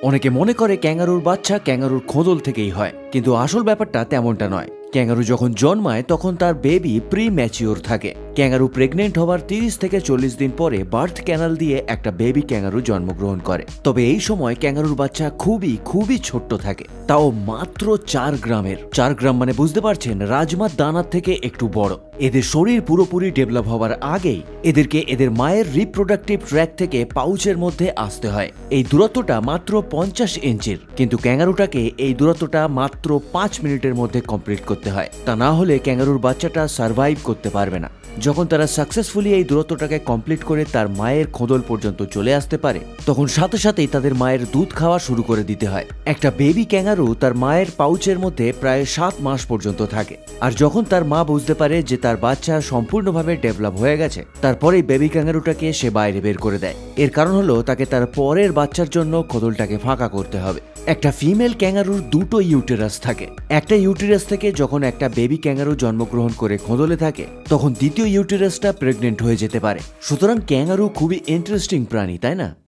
অনেকে মনে করে ক্যাঙ্গারুর বাচ্চা ক্যাঙ্গারুর খোদল থেকেই হয়, কিন্তু আসল ব্যাপারটা তেমনটা নয়। ক্যাঙ্গারু যখন জন্মায় তখন তার বেবি প্রি ম্যাচিওর থাকে। ক্যাঙ্গারু প্রেগনেন্ট হওয়ার 30 থেকে 40 দিন পরে বার্থ ক্যানাল দিয়ে একটা বেবি ক্যাঙ্গারু জন্মগ্রহণ করে। তবে এই সময় ক্যাঙ্গারুর বাচ্চা খুবই ছোট্ট থাকে, তাও মাত্র 4 গ্রামের। 4 গ্রাম মানে বুঝতে পারছেন, রাজমার দানার থেকে একটু বড়। এদের শরীর পুরোপুরি ডেভেলপ হওয়ার আগেই এদেরকে এদের মায়ের রিপ্রোডাক্টিভ ট্র্যাক থেকে পাউচের মধ্যে আসতে হয়। এই দূরত্বটা মাত্র 50 ইঞ্চির, কিন্তু ক্যাঙ্গারুটাকে এই দূরত্বটা মাত্র 5 মিনিটের মধ্যে কমপ্লিট করতে হয়। তা না হলে ক্যাঙ্গারুর বাচ্চাটা সার্ভাইভ করতে পারবে না। যখন তারা সাকসেসফুলি এই দূরত্বটাকে কমপ্লিট করে তার মায়ের খোদল পর্যন্ত চলে আসতে পারে, তখন সাথে সাথেই তাদের মায়ের দুধ খাওয়া শুরু করে দিতে হয়। একটা বেবি ক্যাঙ্গারু তার মায়ের পাউচের মধ্যে প্রায় 7 মাস পর্যন্ত থাকে। আর যখন তার মা বুঝতে পারে যে তার বাচ্চা সম্পূর্ণভাবে ডেভেলপ হয়ে গেছে, তারপরেই বেবি ক্যাঙ্গারুটাকে সে বাইরে বের করে দেয়। এর কারণ হলো তাকে তার পরের বাচ্চার জন্য খোদলটাকে ফাঁকা করতে হবে। একটা ফিমেল ক্যাঙ্গারুর দুটো ইউটেরাস থাকে। একটা ইউটেরাস থেকে যখন একটা বেবি ক্যাঙ্গারু জন্মগ্রহণ করে খোদলে থাকে, তখন দ্বিতীয় ইউটেরাসটা প্রেগনেন্ট হয়ে যেতে পারে। সুতরাং ক্যাঙ্গারু খুবই ইন্টারেস্টিং প্রাণী, তাই না?